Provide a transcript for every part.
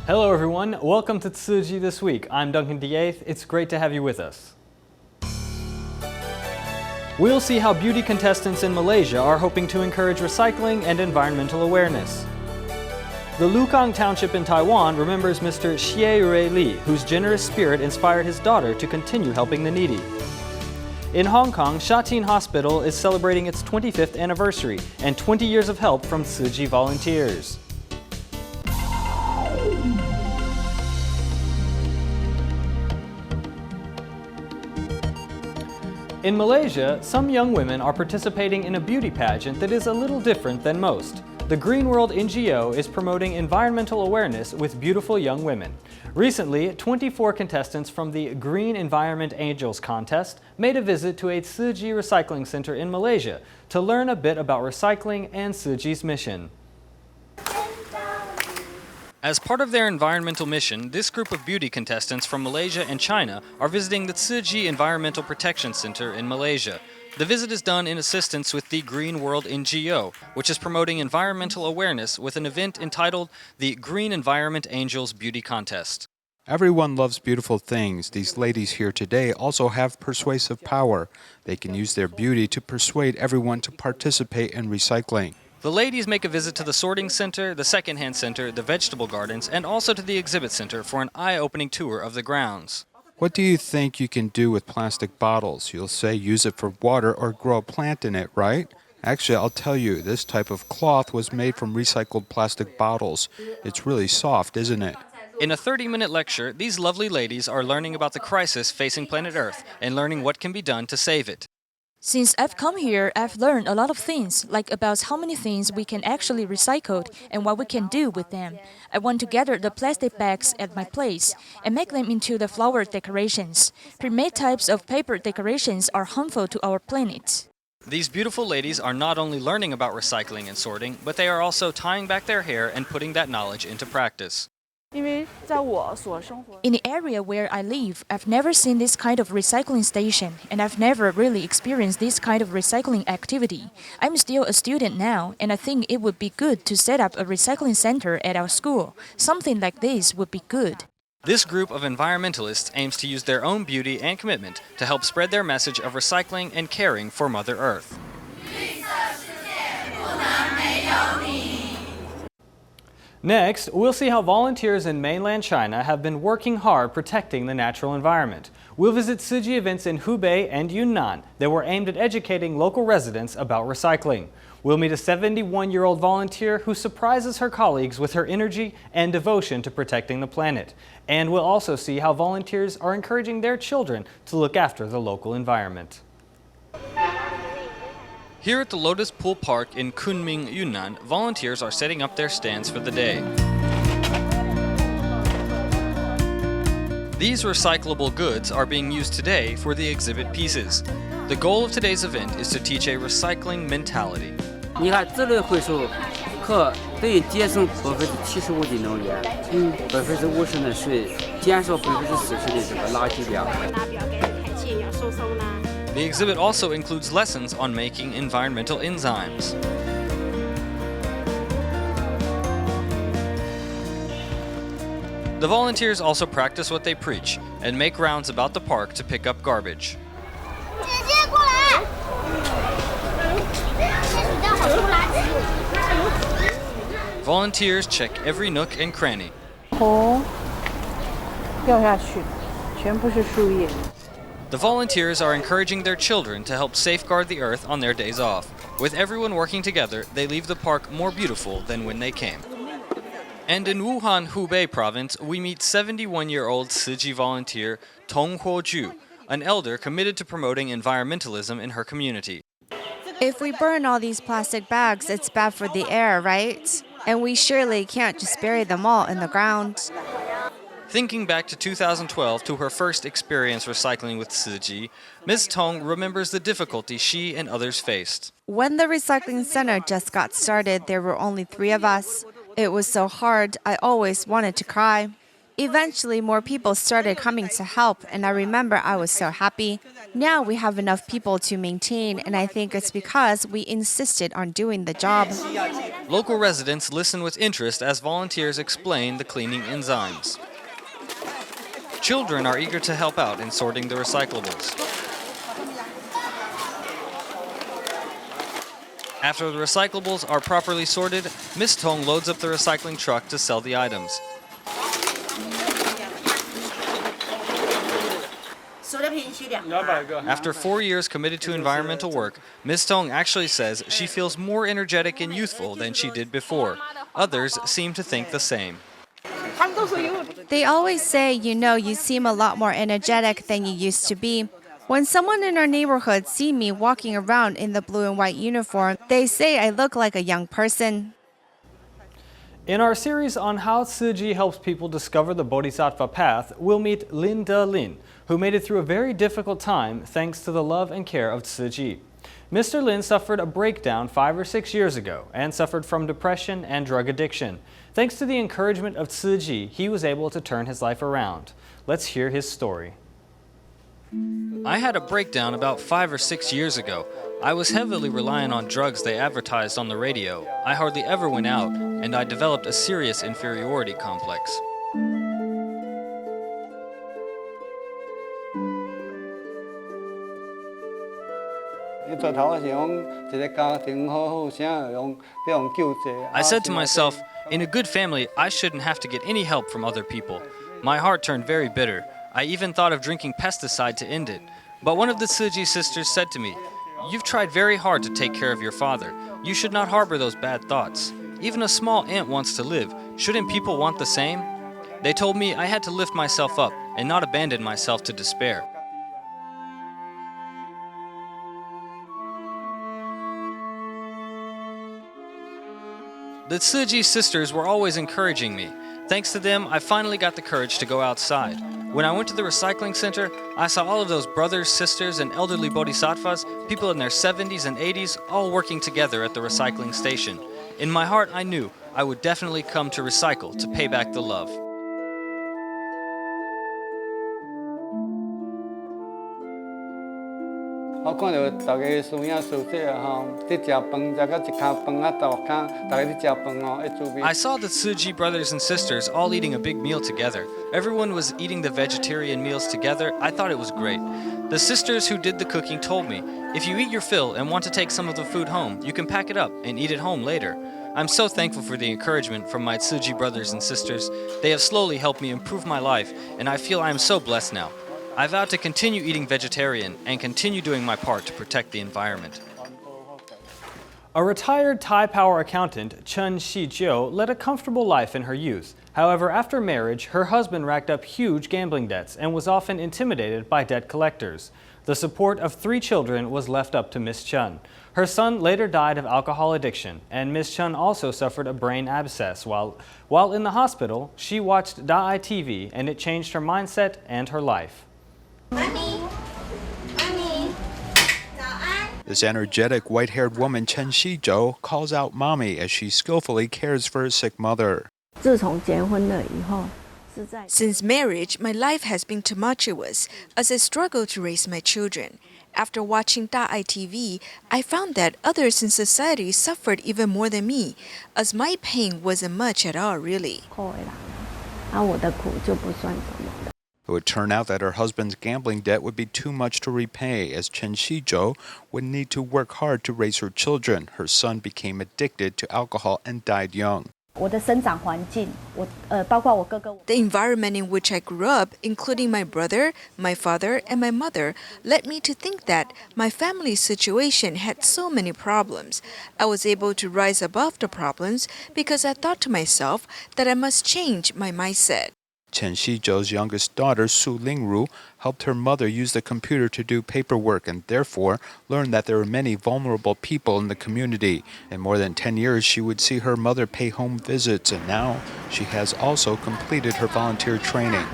Hello everyone, welcome to Tzu Chi This Week. I'm Duncan D8th. It's great to have you with us. We'll see how beauty contestants in Malaysia are hoping to encourage recycling and environmental awareness. The Lukang Township in Taiwan remembers Mr. Xie Ruili, whose generous spirit inspired his daughter to continue helping the needy. In Hong Kong, Shatin Hospital is celebrating its 25th anniversary and 20 years of help from Tzu Chi volunteers. In Malaysia, some young women are participating in a beauty pageant that is a little different than most. The Green World NGO is promoting environmental awareness with beautiful young women. Recently, 24 contestants from the Green Environment Angels contest made a visit to a Tzu Chi recycling center in Malaysia to learn a bit about recycling and Tzu Chi's mission. As part of their environmental mission, this group of beauty contestants from Malaysia and China are visiting the Tzu Chi Environmental Protection Center in Malaysia. The visit is done in assistance with the Green World NGO, which is promoting environmental awareness with an event entitled the Green Environment Angels Beauty Contest. Everyone loves beautiful things. These ladies here today also have persuasive power. They can use their beauty to persuade everyone to participate in recycling. The ladies make a visit to the sorting center, the secondhand center, the vegetable gardens, and also to the exhibit center for an eye-opening tour of the grounds. What do you think you can do with plastic bottles? You'll say use it for water or grow a plant in it, right? Actually, I'll tell you, this type of cloth was made from recycled plastic bottles. It's really soft, isn't it? In a 30-minute lecture, these lovely ladies are learning about the crisis facing planet Earth and learning what can be done to save it. Since I've come here, I've learned a lot of things, like about how many things we can actually recycle and what we can do with them. I want to gather the plastic bags at my place and make them into the flower decorations. Pre-made types of paper decorations are harmful to our planet. These beautiful ladies are not only learning about recycling and sorting, but they are also tying back their hair and putting that knowledge into practice. In the area where I live, I've never seen this kind of recycling station, and I've never really experienced this kind of recycling activity. I'm still a student now, and I think it would be good to set up a recycling center at our school. Something like this would be good. This group of environmentalists aims to use their own beauty and commitment to help spread their message of recycling and caring for Mother Earth. Next, we'll see how volunteers in mainland China have been working hard protecting the natural environment. We'll visit Tzu Chi events in Hubei and Yunnan that were aimed at educating local residents about recycling. We'll meet a 71-year-old volunteer who surprises her colleagues with her energy and devotion to protecting the planet. And we'll also see how volunteers are encouraging their children to look after the local environment. Here at the Lotus Pool Park in Kunming, Yunnan, volunteers are setting up their stands for the day. These recyclable goods are being used today for the exhibit pieces. The goal of today's event is to teach a recycling mentality. 你看这类回收可对节省75%的能源，50%的水，减少40%的这个垃圾量。 The exhibit also includes lessons on making environmental enzymes. The volunteers also practice what they preach and make rounds about the park to pick up garbage. Volunteers check every nook and cranny. 掉下去，全部是树叶。 The volunteers are encouraging their children to help safeguard the earth on their days off. With everyone working together, they leave the park more beautiful than when they came. And in Wuhan, Hubei province, we meet 71-year-old Tzu Chi volunteer Tong Huoju, an elder committed to promoting environmentalism in her community. If we burn all these plastic bags, it's bad for the air, right? And we surely can't just bury them all in the ground. Thinking back to 2012 to her first experience recycling with Tzu Chi, Ms. Tong remembers the difficulty she and others faced. When the recycling center just got started, there were only 3 of us. It was so hard, I always wanted to cry. Eventually, more people started coming to help, and I remember I was so happy. Now we have enough people to maintain, and I think it's because we insisted on doing the job. Local residents listen with interest as volunteers explain the cleaning enzymes. Children are eager to help out in sorting the recyclables. After the recyclables are properly sorted, Ms. Tong loads up the recycling truck to sell the items. After 4 years committed to environmental work, Ms. Tong actually says she feels more energetic and youthful than she did before. Others seem to think the same. They always say, you seem a lot more energetic than you used to be. When someone in our neighborhood see me walking around in the blue and white uniform, they say I look like a young person. In our series on how Tzu Chi helps people discover the Bodhisattva path, we'll meet Linda Lin, who made it through a very difficult time thanks to the love and care of Tzu Chi. Mr. Lin suffered a breakdown 5 or 6 years ago and suffered from depression and drug addiction. Thanks to the encouragement of Tzu Chi, he was able to turn his life around. Let's hear his story. I had a breakdown about 5 or 6 years ago. I was heavily reliant on drugs they advertised on the radio. I hardly ever went out, and I developed a serious inferiority complex. I said to myself, in a good family, I shouldn't have to get any help from other people. My heart turned very bitter. I even thought of drinking pesticide to end it. But one of the Tzu Chi sisters said to me, "You've tried very hard to take care of your father. You should not harbor those bad thoughts. Even a small ant wants to live. Shouldn't people want the same?" They told me I had to lift myself up and not abandon myself to despair. The Tzu Chi sisters were always encouraging me. Thanks to them, I finally got the courage to go outside. When I went to the recycling center, I saw all of those brothers, sisters, and elderly bodhisattvas, people in their 70s and 80s, all working together at the recycling station. In my heart, I knew I would definitely come to recycle to pay back the love. I saw the Tzu Chi brothers and sisters all eating a big meal together. Everyone was eating the vegetarian meals together. I thought it was great. The sisters who did the cooking told me, if you eat your fill and want to take some of the food home, you can pack it up and eat it home later. I'm so thankful for the encouragement from my Tzu Chi brothers and sisters. They have slowly helped me improve my life, and I feel I am so blessed now. I vowed to continue eating vegetarian and continue doing my part to protect the environment. A retired Thai power accountant, Chen Shih-jiu, led a comfortable life in her youth. However, after marriage, her husband racked up huge gambling debts and was often intimidated by debt collectors. The support of 3 children was left up to Miss Chen. Her son later died of alcohol addiction, and Miss Chen also suffered a brain abscess. While in the hospital, she watched Daai TV, and it changed her mindset and her life. This energetic, white-haired woman, Chen Shih-jiu, calls out mommy as she skillfully cares for her sick mother. Since marriage, my life has been tumultuous as I struggle to raise my children. After watching Daai TV, I found that others in society suffered even more than me, as my pain wasn't much at all, really. It would turn out that her husband's gambling debt would be too much to repay, as Chen Shih-jiu would need to work hard to raise her children. Her son became addicted to alcohol and died young. The environment in which I grew up, including my brother, my father, and my mother, led me to think that my family's situation had so many problems. I was able to rise above the problems because I thought to myself that I must change my mindset. Chen Shih-jiu's youngest daughter, Su Lingru, helped her mother use the computer to do paperwork and therefore learned that there are many vulnerable people in the community. In more than 10 years, she would see her mother pay home visits, and now she has also completed her volunteer training.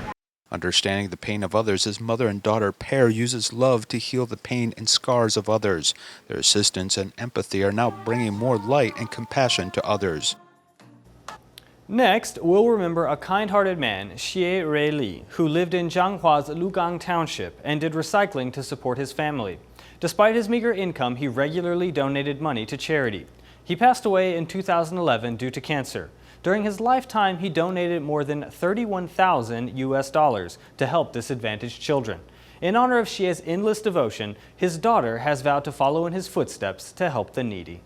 Understanding the pain of others, his mother and daughter pair uses love to heal the pain and scars of others. Their assistance and empathy are now bringing more light and compassion to others. Next, we'll remember a kind-hearted man, Xie Ruili, who lived in Zhanghua's Lukang Township and did recycling to support his family. Despite his meager income, he regularly donated money to charity. He passed away in 2011 due to cancer. During his lifetime, he donated more than $31,000 to help disadvantaged children. In honor of Xie's endless devotion, his daughter has vowed to follow in his footsteps to help the needy.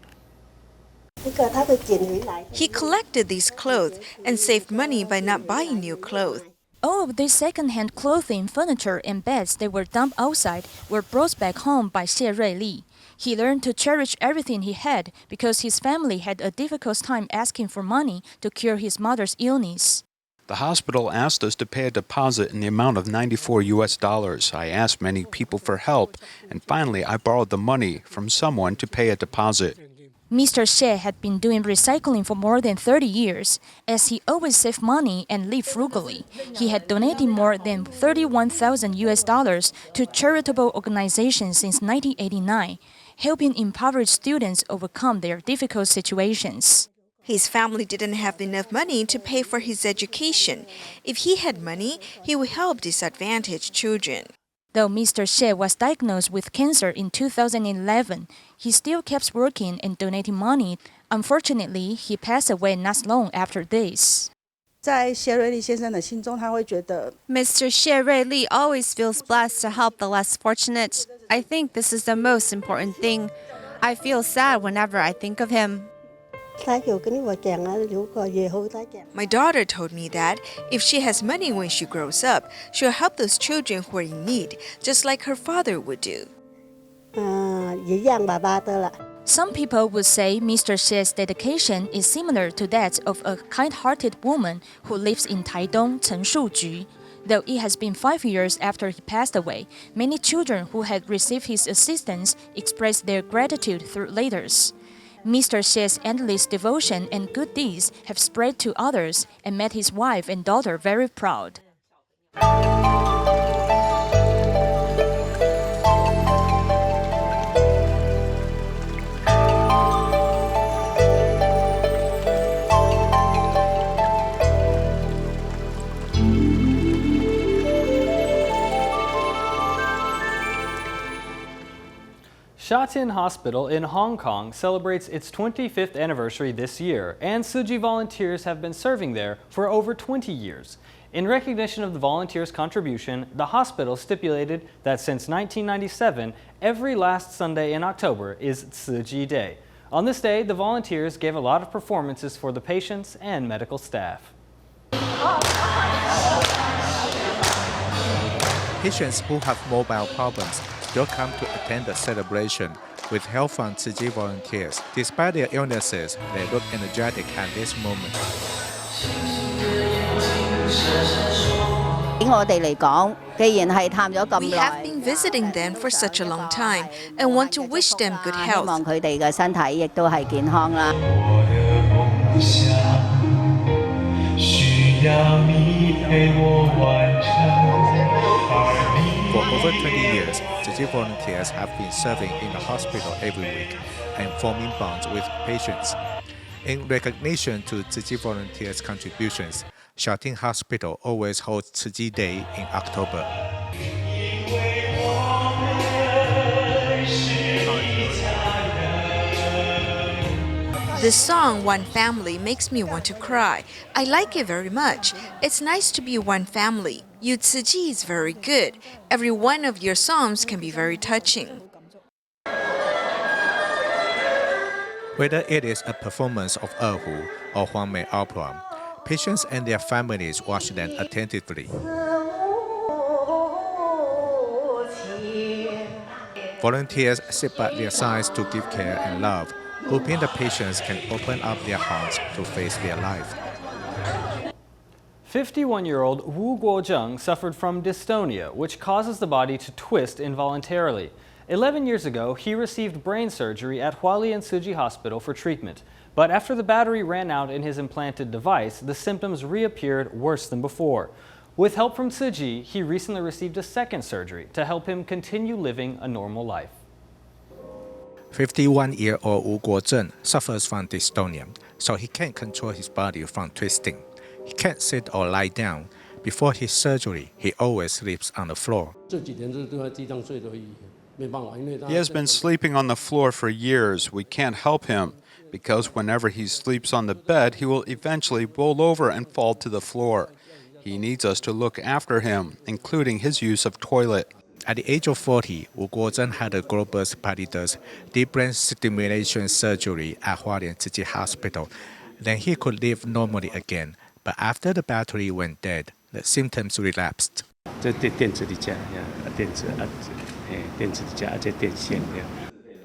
He collected these clothes and saved money by not buying new clothes. All of these second-hand clothing, furniture, and beds that were dumped outside were brought back home by Xie Ruili. He learned to cherish everything he had because his family had a difficult time asking for money to cure his mother's illness. The hospital asked us to pay a deposit in the amount of $94. I asked many people for help, and finally I borrowed the money from someone to pay a deposit. Mr. Xie had been doing recycling for more than 30 years. As he always saved money and lived frugally, he had donated more than $31,000 to charitable organizations since 1989, helping impoverished students overcome their difficult situations. His family didn't have enough money to pay for his education. If he had money, he would help disadvantaged children. Though Mr. Xie was diagnosed with cancer in 2011, he still kept working and donating money. Unfortunately, he passed away not long after this. Mr. Xie Ruili always feels blessed to help the less fortunate. I think this is the most important thing. I feel sad whenever I think of him. My daughter told me that if she has money when she grows up, she'll help those children who are in need, just like her father would do. Some people would say Mr. Xie's dedication is similar to that of a kind-hearted woman who lives in Taidong, Chenshuju. Though it has been 5 years after he passed away, many children who had received his assistance expressed their gratitude through letters. Mr. Xie's endless devotion and good deeds have spread to others and made his wife and daughter very proud. Shatin Hospital in Hong Kong celebrates its 25th anniversary this year, and Tzu Chi volunteers have been serving there for over 20 years. In recognition of the volunteers' contribution, the hospital stipulated that since 1997, every last Sunday in October is Tzu Chi Day. On this day, the volunteers gave a lot of performances for the patients and medical staff. Patients who have mobile problems will come to attend the celebration with help from Tzu Chi volunteers. Despite their illnesses, they look energetic at this moment. We have been visiting them for such a long time and want to wish them good health. For over 20 years, Tzu Chi volunteers have been serving in the hospital every week and forming bonds with patients. In recognition to Tzu Chi volunteers' contributions, Shatin Hospital always holds Tzu Chi Day in October. The song One Family makes me want to cry. I like it very much. It's nice to be one family. Yu Tzu Chi is very good. Every one of your songs can be very touching. Whether it is a performance of Erhu or Huangmei opera, patients and their families watch them attentively. Volunteers sit by their sides to give care and love, hoping the patients can open up their hearts to face their life. 51-year-old Wu Guozheng suffered from dystonia, which causes the body to twist involuntarily. 11 years ago, he received brain surgery at Hualien Tzu Chi Hospital for treatment. But after the battery ran out in his implanted device, the symptoms reappeared worse than before. With help from Tzu Chi, he recently received a second surgery to help him continue living a normal life. 51-year-old Wu Guozhen suffers from dystonia, so he can't control his body from twisting. He can't sit or lie down. Before his surgery, he always sleeps on the floor. He has been sleeping on the floor for years. We can't help him, because whenever he sleeps on the bed, he will eventually roll over and fall to the floor. He needs us to look after him, including his use of toilet. At the age of 40, Wu Guozhen had a global parietal deep brain stimulation surgery at Tzu Chi Hospital. Then he could live normally again. But after the battery went dead, the symptoms relapsed.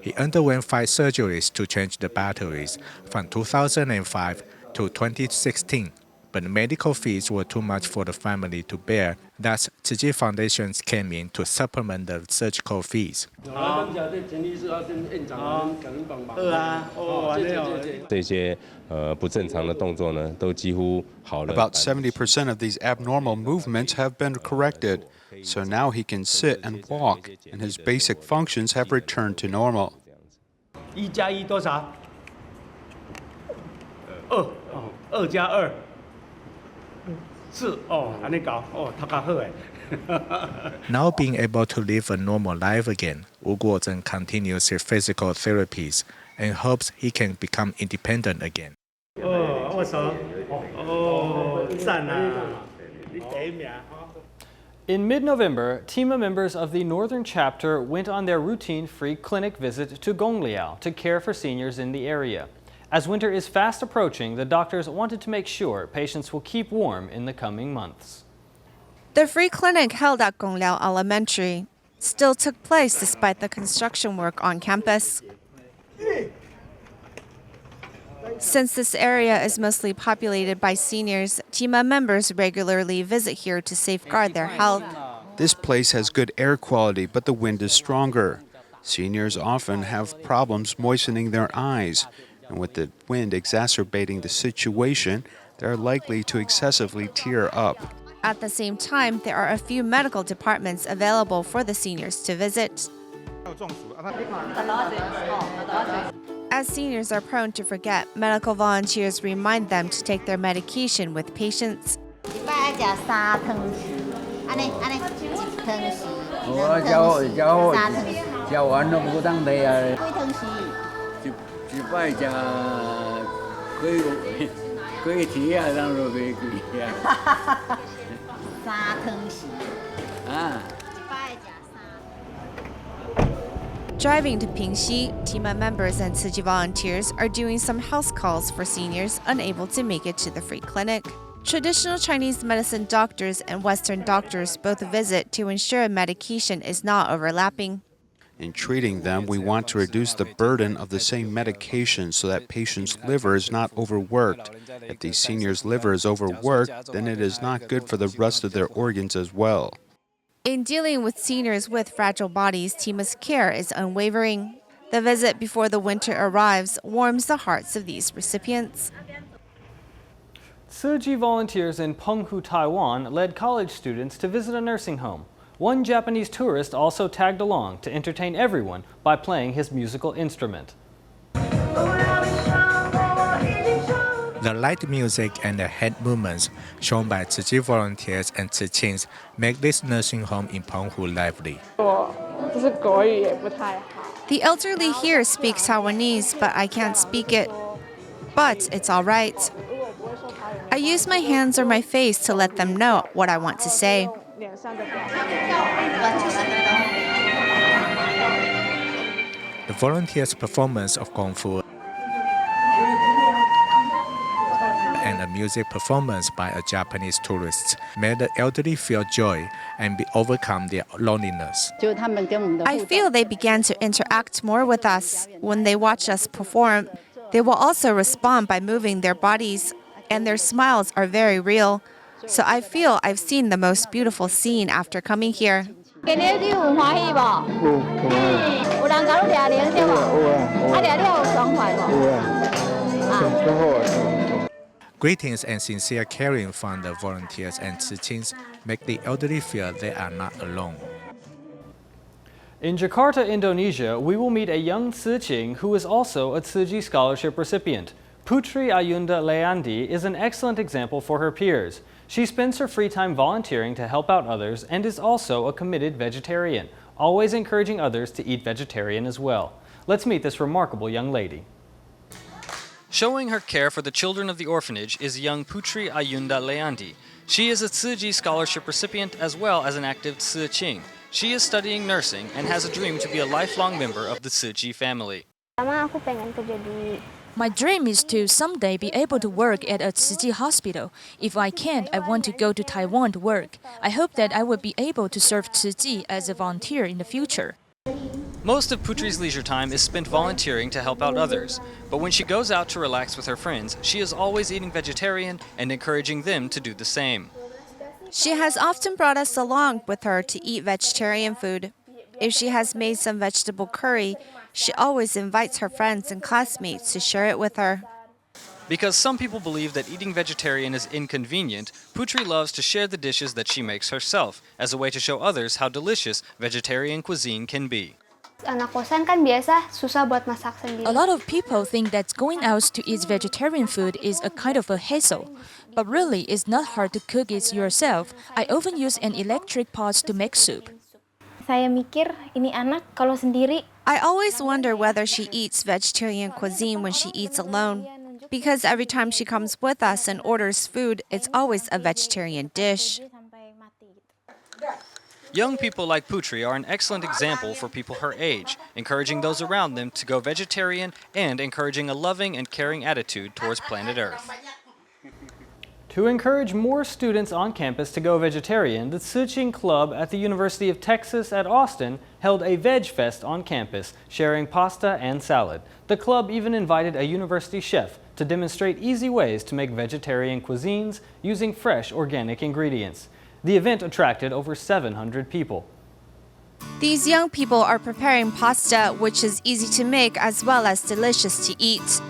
He underwent 5 surgeries to change the batteries from 2005 to 2016. But the medical fees were too much for the family to bear. Thus, Tzu Chi Foundation came in to supplement the surgical fees. About 70% of these abnormal movements have been corrected. So now he can sit and walk, and his basic functions have returned to normal. 1加1多少？2哦，2加2。Now being able to live a normal life again, Wu Guozhen continues his physical therapies and hopes he can become independent again. In mid-November, TIMA members of the Northern Chapter went on their routine free clinic visit to Gongliao to care for seniors in the area. As winter is fast approaching, the doctors wanted to make sure patients will keep warm in the coming months. The free clinic held at Gongliao Elementary still took place despite the construction work on campus. Since this area is mostly populated by seniors, TIMA members regularly visit here to safeguard their health. This place has good air quality, but the wind is stronger. Seniors often have problems moistening their eyes. And with the wind exacerbating the situation, they are likely to excessively tear up. At the same time, there are a few medical departments available for the seniors to visit. As seniors are prone to forget, medical volunteers remind them to take their medication with patience. Driving to Pingxi, TIMA members and Tzu Chi volunteers are doing some house calls for seniors unable to make it to the free clinic. Traditional Chinese medicine doctors and Western doctors both visit to ensure medication is not overlapping. In treating them, we want to reduce the burden of the same medication so that patients' liver is not overworked. If the seniors' liver is overworked, then it is not good for the rest of their organs as well. In dealing with seniors with fragile bodies, TIMA's care is unwavering. The visit before the winter arrives warms the hearts of these recipients. Tzu Chi volunteers in Penghu, Taiwan led college students to visit a nursing home. One Japanese tourist also tagged along to entertain everyone by playing his musical instrument. The light music and the hand movements shown by Tzu Chi volunteers and Tzu Chins make this nursing home in Penghu lively. The elderly here speak Taiwanese, but I can't speak it. But it's all right. I use my hands or my face to let them know what I want to say. The volunteers' performance of Kung Fu and a music performance by a Japanese tourist made the elderly feel joy and overcome their loneliness. I feel they began to interact more with us. When they watch us perform, they will also respond by moving their bodies, and their smiles are very real. So I feel I've seen the most beautiful scene after coming here. Greetings and sincere caring from the volunteers and Tzu Chins make the elderly feel they are not alone. In Jakarta, Indonesia, we will meet a young Tzu Chi who is also a Tzu Chi scholarship recipient. Putri Ayunda Leandi is an excellent example for her peers. She spends her free time volunteering to help out others and is also a committed vegetarian, always encouraging others to eat vegetarian as well. Let's meet this remarkable young lady. Showing her care for the children of the orphanage is young Putri Ayunda Leandi. She is a Tzu Chi scholarship recipient as well as an active Tzu Chi. She is studying nursing and has a dream to be a lifelong member of the Tzu Chi family. My dream is to someday be able to work at a Tzu Chi hospital. If I can, I want to go to Taiwan to work. I hope that I will be able to serve Tzu Chi as a volunteer in the future. Most of Putri's leisure time is spent volunteering to help out others. But when she goes out to relax with her friends, she is always eating vegetarian and encouraging them to do the same. She has often brought us along with her to eat vegetarian food. If she has made some vegetable curry, she always invites her friends and classmates to share it with her. Because some people believe that eating vegetarian is inconvenient, Putri loves to share the dishes that she makes herself as a way to show others how delicious vegetarian cuisine can be. A lot of people think that going out to eat vegetarian food is a kind of a hassle. But really, it's not hard to cook it yourself. I often use an electric pot to make soup. I always wonder whether she eats vegetarian cuisine when she eats alone. Because every time she comes with us and orders food, it's always a vegetarian dish. Young people like Putri are an excellent example for people her age, encouraging those around them to go vegetarian and encouraging a loving and caring attitude towards planet Earth. To encourage more students on campus to go vegetarian, the Tzu Chi Club at the University of Texas at Austin held a Veg Fest on campus, sharing pasta and salad. The club even invited a university chef to demonstrate easy ways to make vegetarian cuisines using fresh organic ingredients. The event attracted over 700 people. These young people are preparing pasta, which is easy to make as well as delicious to eat.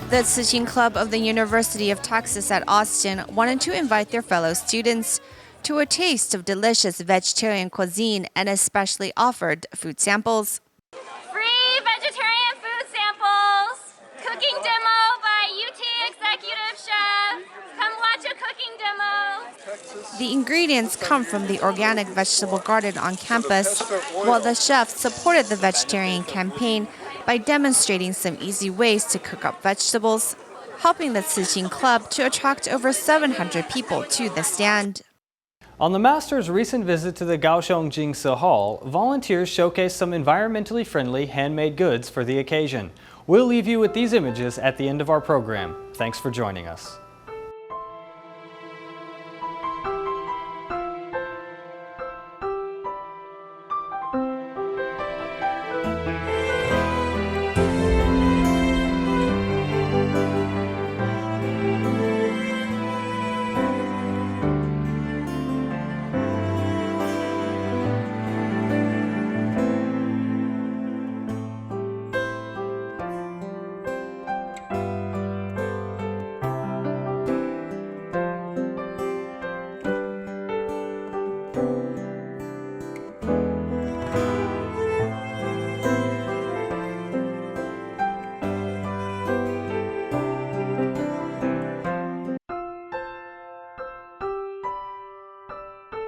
The Tzu Chi Club of the University of Texas at Austin wanted to invite their fellow students to a taste of delicious vegetarian cuisine and especially offered food samples. Free vegetarian food samples, cooking demo by UT Executive Chef. Come watch a cooking demo. The ingredients come from the organic vegetable garden on campus, while the chef supported the vegetarian campaign by demonstrating some easy ways to cook up vegetables, helping the Tzu Chi Club to attract over 700 people to the stand. On the Master's recent visit to the Kaohsiung Jingse Hall, volunteers showcased some environmentally friendly handmade goods for the occasion. We'll leave you with these images at the end of our program. Thanks for joining us.